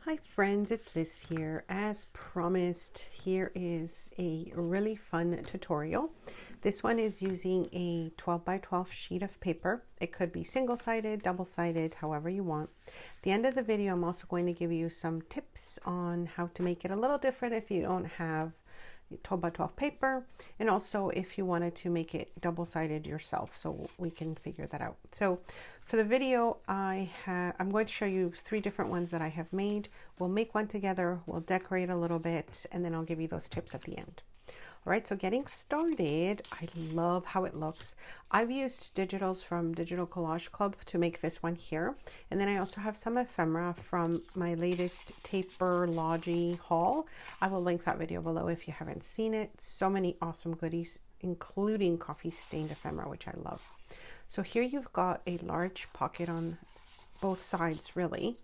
Hi friends, it's Liz here. As promised, here is a really fun tutorial. This one is using a 12 by 12 sheet of paper. It could be single-sided, double-sided, however you want. At the end of the video, I'm also going to give you some tips on how to make it a little different if you don't have 12 by 12 paper, and also if you wanted to make it double-sided yourself, so we can figure that out. So for the video, I'm going to show you 3 different ones that I have made. We'll make one together, we'll decorate a little bit, and then I'll give you those tips at the end. All right, so getting started, I love how it looks. I've used digitals from Digital Collage Club to make this one here. And then I also have some ephemera from my latest Taperology haul. I will link that video below if you haven't seen it. So many awesome goodies, including coffee stained ephemera, which I love. So here you've got a large pocket on both sides, really.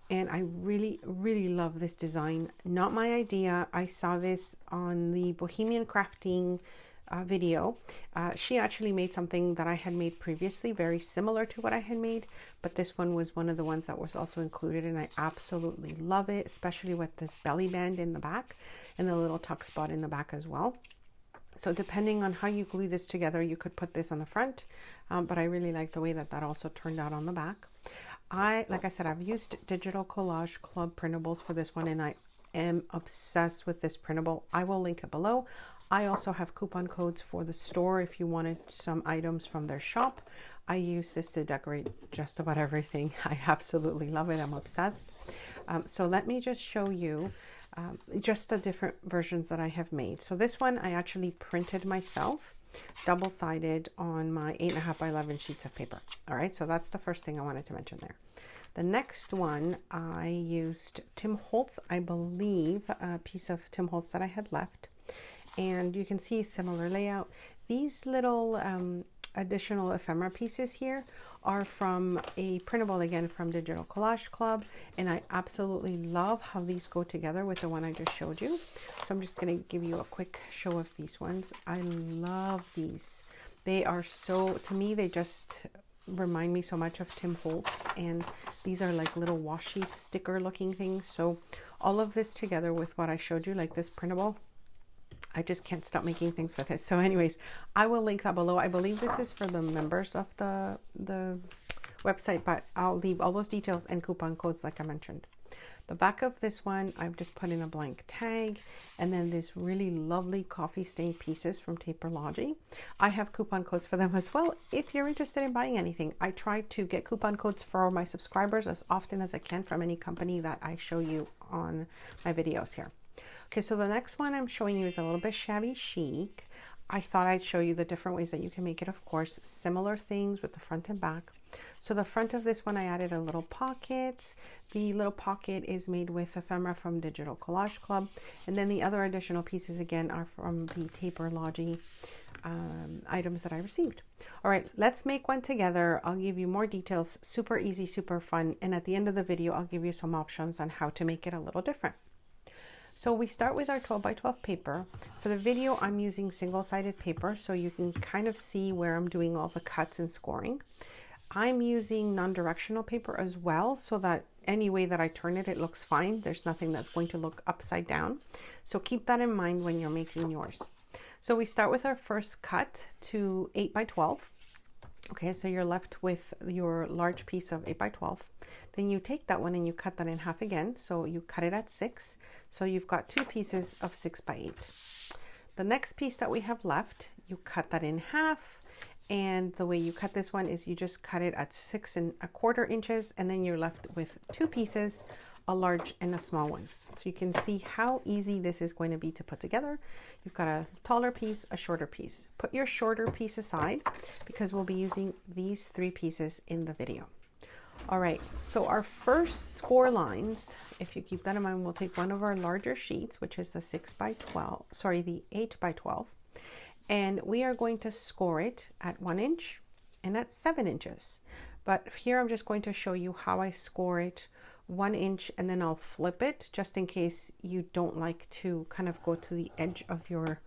And I really love this design. Not my idea. I saw this on the Bohemian Crafting video. She actually made something that I had made previously, very similar to what I had made, but this one was one of the ones that was also included, and I absolutely love it, especially with this belly band in the back and the little tuck spot in the back as well. So depending on how you glue this together, you could put this on the front, but I really like the way that that also turned out on the back. Like I said, I've used Digital Collage Club printables for this one, and I am obsessed with this printable. I will link it below. I also have coupon codes for the store if you wanted some items from their shop. I use this to decorate just about everything. I absolutely love it. I'm obsessed. So let me just show you just the different versions that I have made. So this one I actually printed myself, double-sided on my 8.5 by 11 sheets of paper. All right, so that's the first thing I wanted to mention there. The next one, I used Tim Holtz, I believe, a piece of Tim Holtz that I had left, and you can see similar layout. These little additional ephemera pieces here are from a printable, again from Digital Collage Club, and I absolutely love how these go together with the one I just showed you. So I'm just going to give you a quick show of these ones. I love these. They are so, to me, they just remind me so much of Tim Holtz, and these are like little washi sticker looking things. So all of this together with what I showed you, like this printable, I just can't stop making things with it. So anyways, I will link that below. I believe this is for the members of the website, but I'll leave all those details and coupon codes like I mentioned. The back of this one, I've just put in a blank tag, and then this really lovely coffee stained pieces from Taperology. I have coupon codes for them as well if you're interested in buying anything. I try to get coupon codes for my subscribers as often as I can from any company that I show you on my videos here. Okay, so the next one I'm showing you is a little bit shabby chic. I thought I'd show you the different ways that you can make it, of course, similar things with the front and back. So the front of this one, I added a little pocket. The little pocket is made with ephemera from Digital Collage Club. And then the other additional pieces, again, are from the Taperology items that I received. All right, let's make one together. I'll give you more details, super easy, super fun. And at the end of the video, I'll give you some options on how to make it a little different. So we start with our 12 by 12 paper. For the video, I'm using single-sided paper, so you can kind of see where I'm doing all the cuts and scoring. I'm using non-directional paper as well, so that any way that I turn it, it looks fine. There's nothing that's going to look upside down. So keep that in mind when you're making yours. So we start with our first cut to 8 by 12. Okay, so you're left with your large piece of 8 by 12. Then you take that one and you cut that in half again. So you cut it at 6. So you've got 2 pieces of 6 by 8. The next piece that we have left, you cut that in half. And the way you cut this one is you just cut it at 6 1/4 inches, and then you're left with 2 pieces, a large and a small one. So you can see how easy this is going to be to put together. You've got a taller piece, a shorter piece. Put your shorter piece aside because we'll be using these 3 pieces in the video. All right, so our first score lines, if you keep that in mind, we'll take one of our larger sheets, which is the 6 by 12, sorry, the 8 by 12. And we are going to score it at 1 inch and at 7 inches. But here I'm just going to show you how I score it 1 inch, and then I'll flip it just in case you don't like to kind of go to the edge of your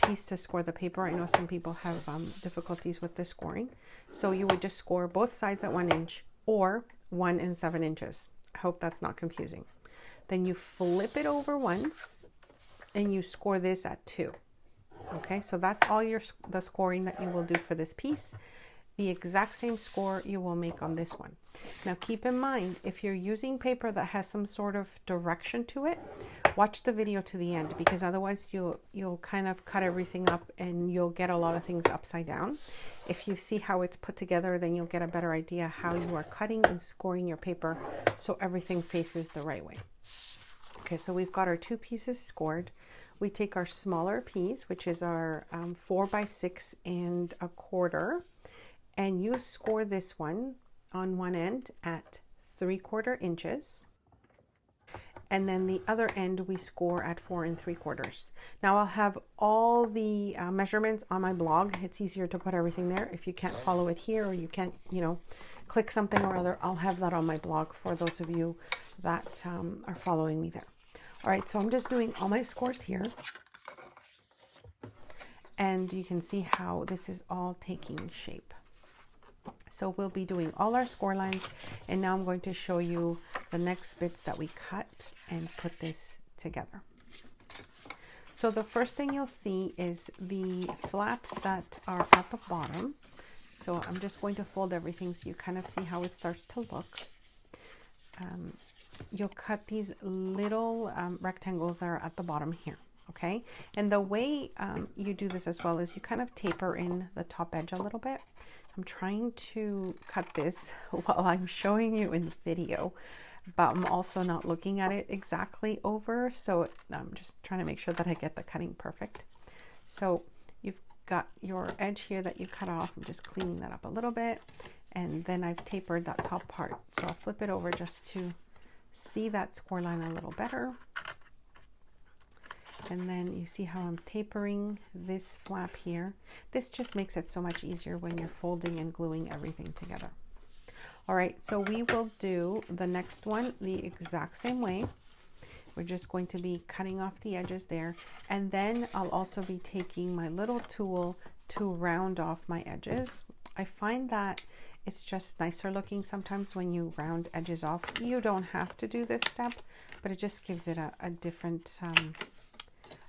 piece to score the paper. I know some people have difficulties with the scoring. So you would just score both sides at 1 inch or 1 and 7 inches. I hope that's not confusing. Then you flip it over once and you score this at 2. Okay, so that's all the scoring that you will do for this piece. The exact same score you will make on this one. Now keep in mind, if you're using paper that has some sort of direction to it, watch the video to the end, because otherwise you'll kind of cut everything up and you'll get a lot of things upside down. If you see how it's put together, then you'll get a better idea how you are cutting and scoring your paper so everything faces the right way. Okay, so we've got our 2 pieces scored. We take our smaller piece, which is our 4 by 6 1/4, and you score this one on one end at 3/4 inches. And then the other end we score at 4 3/4. Now I'll have all the measurements on my blog. It's easier to put everything there. If you can't follow it here, or you can't, click something or other, I'll have that on my blog for those of you that are following me there. All right, so I'm just doing all my scores here. And you can see how this is all taking shape. So we'll be doing all our score lines, and now I'm going to show you the next bits that we cut and put this together. So the first thing you'll see is the flaps that are at the bottom. So I'm just going to fold everything so you kind of see how it starts to look. You'll cut these little rectangles that are at the bottom here, okay? And the way you do this as well is you kind of taper in the top edge a little bit. I'm trying to cut this while I'm showing you in the video, but I'm also not looking at it exactly over, so I'm just trying to make sure that I get the cutting perfect. So you've got your edge here that you cut off. I'm just cleaning that up a little bit, and then I've tapered that top part. So I'll flip it over just to see that score line a little better. And then you see how I'm tapering this flap here. This just makes it so much easier when you're folding and gluing everything together. All right, so we will do the next one the exact same way. We're just going to be cutting off the edges there. And then I'll also be taking my little tool to round off my edges. I find that it's just nicer looking sometimes when you round edges off. You don't have to do this step, but it just gives it a different,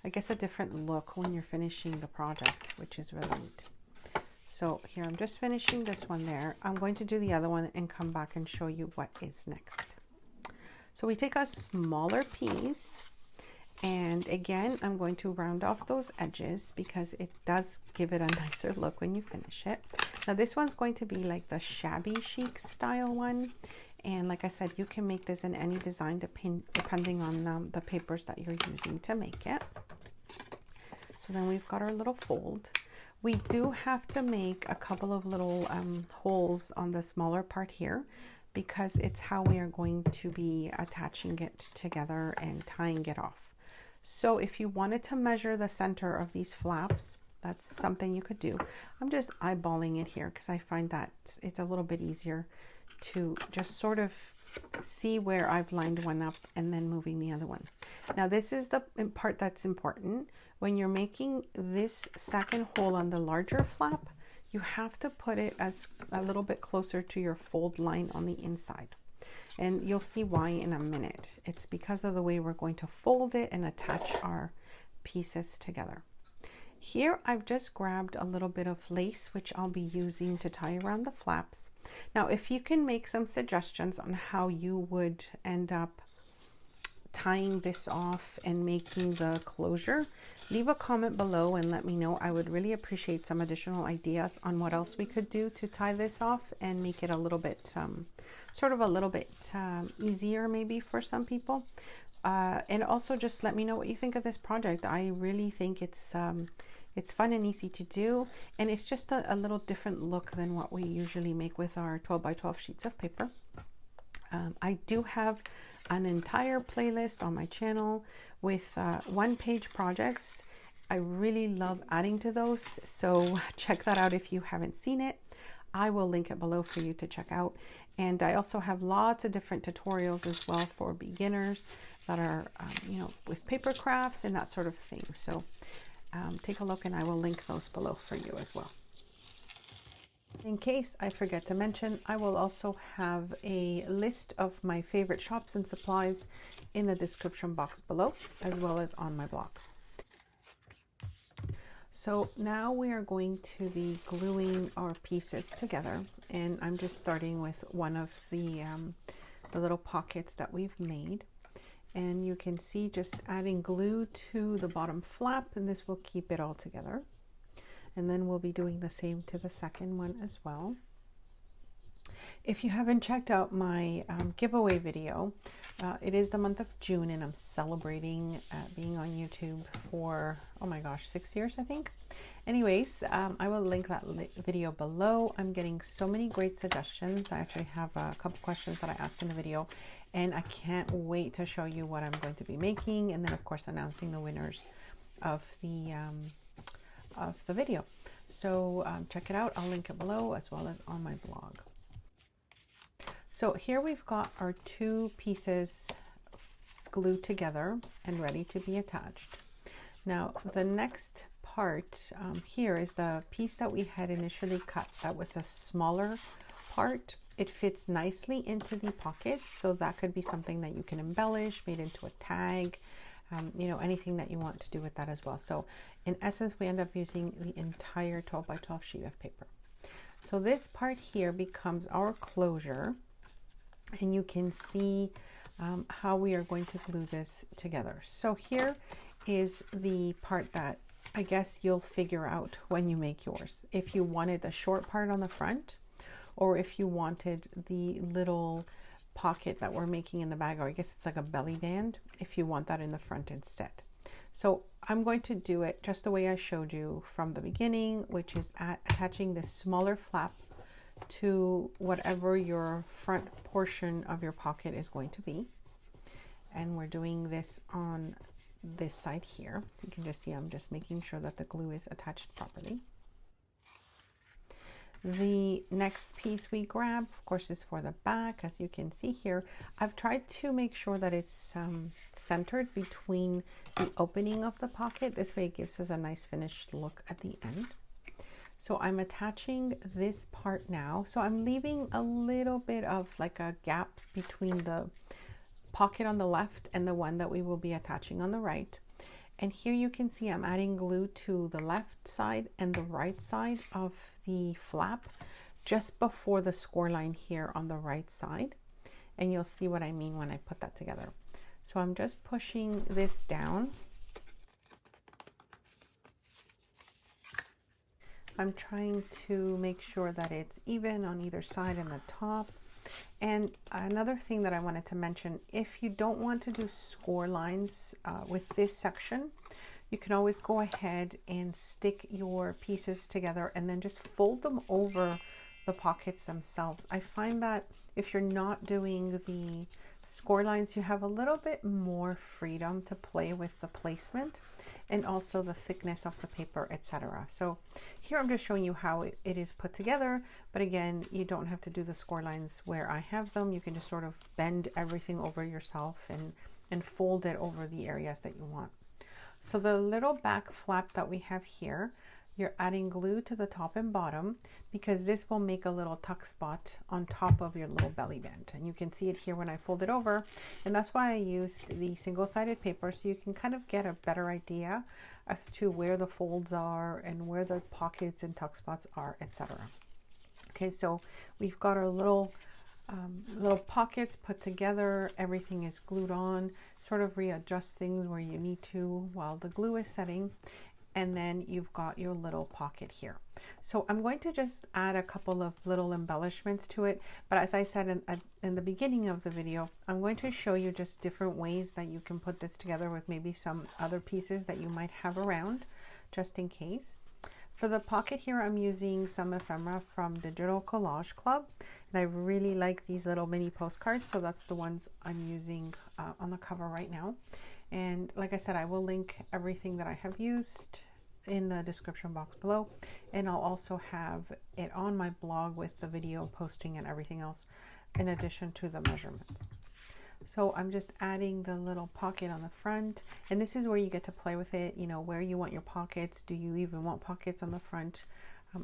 I guess, a different look when you're finishing the project, which is really neat. So here, I'm just finishing this one there. I'm going to do the other one and come back and show you what is next. So we take a smaller piece, and again, I'm going to round off those edges because it does give it a nicer look when you finish it. Now this one's going to be like the shabby chic style one. And like I said, you can make this in any design depending on the papers that you're using to make it. So then we've got our little fold. We do have to make a couple of little holes on the smaller part here because it's how we are going to be attaching it together and tying it off. So if you wanted to measure the center of these flaps, that's something you could do. I'm just eyeballing it here because I find that it's a little bit easier to just sort of see where I've lined one up and then moving the other one. Now this is the part that's important. When you're making this second hole on the larger flap, you have to put it as a little bit closer to your fold line on the inside. And you'll see why in a minute. It's because of the way we're going to fold it and attach our pieces together. Here I've just grabbed a little bit of lace, which I'll be using to tie around the flaps. Now, if you can make some suggestions on how you would end up tying this off and making the closure, leave a comment below and let me know. I would really appreciate some additional ideas on what else we could do to tie this off and make it a little bit, sort of a little bit easier maybe for some people. And also just let me know what you think of this project. I really think it's fun and easy to do, and it's just a little different look than what we usually make with our 12 by 12 sheets of paper. I do have an entire playlist on my channel with one-page projects. I really love adding to those, so check that out if you haven't seen it. I will link it below for you to check out. And I also have lots of different tutorials as well for beginners that are, you know, with paper crafts and that sort of thing. So take a look and I will link those below for you as well. In case I forget to mention, I will also have a list of my favorite shops and supplies in the description box below, as well as on my blog. So now we are going to be gluing our pieces together, and I'm just starting with one of the little pockets that we've made. And you can see just adding glue to the bottom flap, and this will keep it all together. And then we'll be doing the same to the second one as well. If you haven't checked out my giveaway video, it is the month of June, and I'm celebrating being on YouTube for, oh my gosh, 6 years, I think. Anyways, I will link that video below. I'm getting so many great suggestions. I actually have a couple questions that I asked in the video, and I can't wait to show you what I'm going to be making, and then of course announcing the winners of the video. So check it out. I'll link it below as well as on my blog. So here we've got our two pieces glued together and ready to be attached. Now the next part here is the piece that we had initially cut. That was a smaller part. It fits nicely into the pockets, so that could be something that you can embellish, made into a tag, you know, anything that you want to do with that as well. So in essence, we end up using the entire 12 by 12 sheet of paper. So this part here becomes our closure, and you can see how we are going to glue this together. So here is the part that I guess you'll figure out when you make yours. If you wanted the short part on the front, or if you wanted the little pocket that we're making in the bag, or I guess it's like a belly band, if you want that in the front instead. So I'm going to do it just the way I showed you from the beginning, which is attaching this smaller flap to whatever your front portion of your pocket is going to be. And we're doing this on this side here. You can just see I'm just making sure that the glue is attached properly. The next piece we grab, of course, is for the back. As you can see here, I've tried to make sure that it's centered between the opening of the pocket. This way it gives us a nice finished look at the end. So I'm attaching this part now. So I'm leaving a little bit of like a gap between the pocket on the left and the one that we will be attaching on the right. And here you can see I'm adding glue to the left side and the right side of the flap just before the score line here on the right side. And you'll see what I mean when I put that together. So I'm just pushing this down. I'm trying to make sure that it's even on either side and the top. And another thing that I wanted to mention, if you don't want to do score lines with this section, you can always go ahead and stick your pieces together and then just fold them over the pockets themselves. I find that if you're not doing the score lines, you have a little bit more freedom to play with the placement and also the thickness of the paper, etc. So here I'm just showing you how it is put together, but again, you don't have to do the score lines where I have them. You can just sort of bend everything over yourself and fold it over the areas that you want. So the little back flap that we have here, you're adding glue to the top and bottom because this will make a little tuck spot on top of your little belly band. And you can see it here when I fold it over. And that's why I used the single-sided paper, so you can kind of get a better idea as to where the folds are and where the pockets and tuck spots are, etc. Okay, so we've got our little pockets put together. Everything is glued on. Sort of readjust things where you need to while the glue is setting. And then you've got your little pocket here. So I'm going to just add a couple of little embellishments to it. But as I said in the beginning of the video, I'm going to show you just different ways that you can put this together with maybe some other pieces that you might have around, just in case. For the pocket here, I'm using some ephemera from Digital Collage Club. And I really like these little mini postcards. So that's the ones I'm using on the cover right now. And like I said, I will link everything that I have used in the description box below, and I'll also have it on my blog with the video posting and everything else in addition to the measurements. So I'm just adding the little pocket on the front, and this is where you get to play with it, you know, where you want your pockets. Do you even want pockets on the front?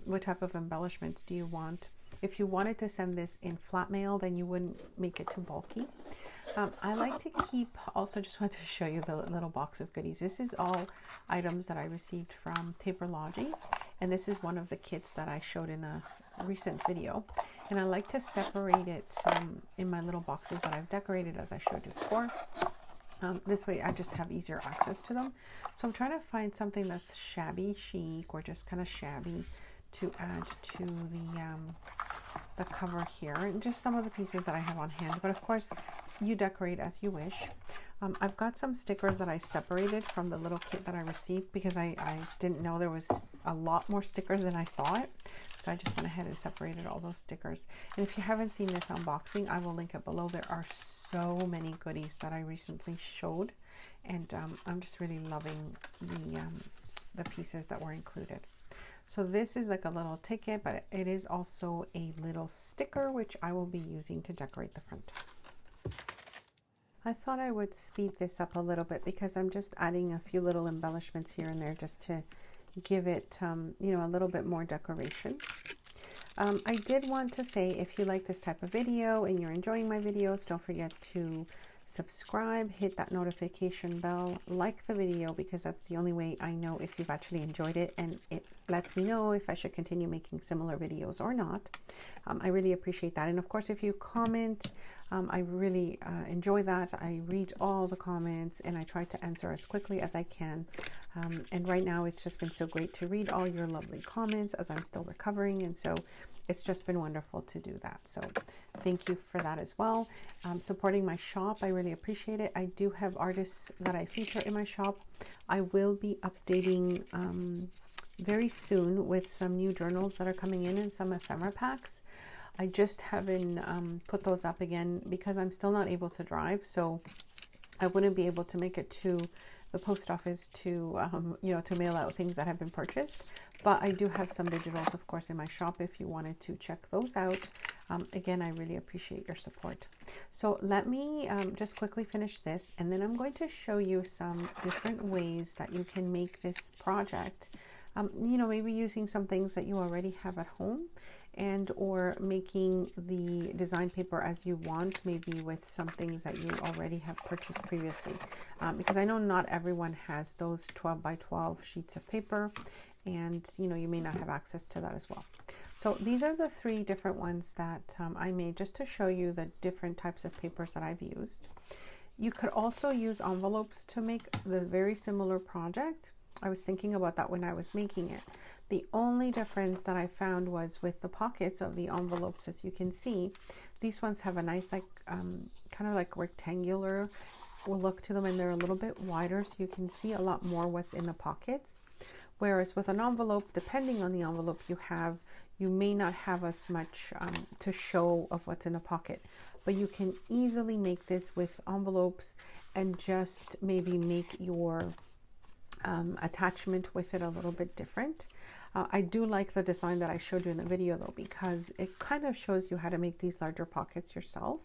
What type of embellishments do you want? If you wanted to send this in flat mail, then you wouldn't make it too bulky. I like to keep, also just want to show you the little box of goodies. This is all items that I received from Paperlogy, and this is one of the kits that I showed in a recent video. And I like to separate it in my little boxes that I've decorated, as I showed you before. This way I just have easier access to them. So I'm trying to find something that's shabby chic or just kind of shabby to add to the cover here, and just some of the pieces that I have on hand. But of course, you decorate as you wish. I've got some stickers that I separated from the little kit that I received because I didn't know there was a lot more stickers than I thought. So I just went ahead and separated all those stickers. And if you haven't seen this unboxing, I will link it below. There are so many goodies that I recently showed, and I'm just really loving the pieces that were included. So this is like a little ticket, but it is also a little sticker, which I will be using to decorate the front. I thought I would speed this up a little bit because I'm just adding a few little embellishments here and there just to give it, you know, a little bit more decoration. I did want to say, if you like this type of video and you're enjoying my videos, don't forget to subscribe, hit that notification bell, like the video, because that's the only way I know if you've actually enjoyed it, and it lets me know if I should continue making similar videos or not. I really appreciate that. And of course, if you comment, I really enjoy that. I read all the comments and I try to answer as quickly as I can. And right now it's just been so great to read all your lovely comments as I'm still recovering, and so it's just been wonderful to do that. So thank you for that as well. Supporting my shop, I really appreciate it. I do have artists that I feature in my shop. I will be updating very soon with some new journals that are coming in and some ephemera packs. I just haven't put those up again because I'm still not able to drive, so I wouldn't be able to make it to the post office to you know, to mail out things that have been purchased. But I do have some digitals, of course, in my shop if you wanted to check those out. Again, I really appreciate your support. So let me just quickly finish this, and then I'm going to show you some different ways that you can make this project. You know, maybe using some things that you already have at home, and or making the design paper as you want, maybe with some things that you already have purchased previously, because I know not everyone has those 12 by 12 sheets of paper, and you know, you may not have access to that as well. So these are the 3 different ones that I made just to show you the different types of papers that I've used. You could also use envelopes to make the very similar project. I was thinking about that when I was making it. The only difference that I found was with the pockets of the envelopes. As you can see, these ones have a nice, like kind of like rectangular look to them, and they're a little bit wider, so you can see a lot more what's in the pockets. Whereas with an envelope, depending on the envelope you have, you may not have as much to show of what's in the pocket. But you can easily make this with envelopes and just maybe make your attachment with it a little bit different. I do like the design that I showed you in the video though, because it kind of shows you how to make these larger pockets yourself.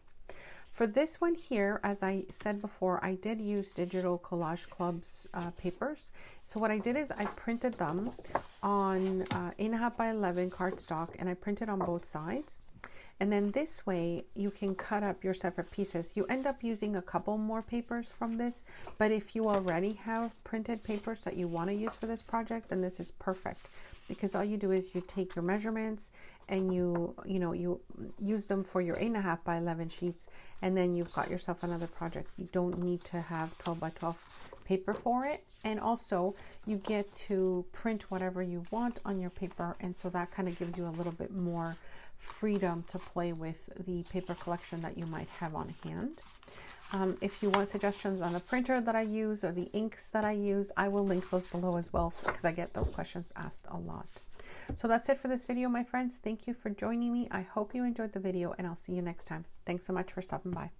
For this one here, as I said before, I did use digital Collage Club's papers. So what I did is I printed them on 8.5 by 11 cardstock, and I printed on both sides. And then this way you can cut up your separate pieces. You end up using a couple more papers from this, but if you already have printed papers that you want to use for this project, then this is perfect, because all you do is you take your measurements and you use them for your 8.5 by 11 sheets, and then you've got yourself another project. You don't need to have 12 by 12 paper for it. And also you get to print whatever you want on your paper, and so that kind of gives you a little bit more freedom to play with the paper collection that you might have on hand. If you want suggestions on the printer that I use or the inks that I use, I will link those below as well, because I get those questions asked a lot. So that's it for this video, my friends. Thank you for joining me. I hope you enjoyed the video, and I'll see you next time. Thanks so much for stopping by.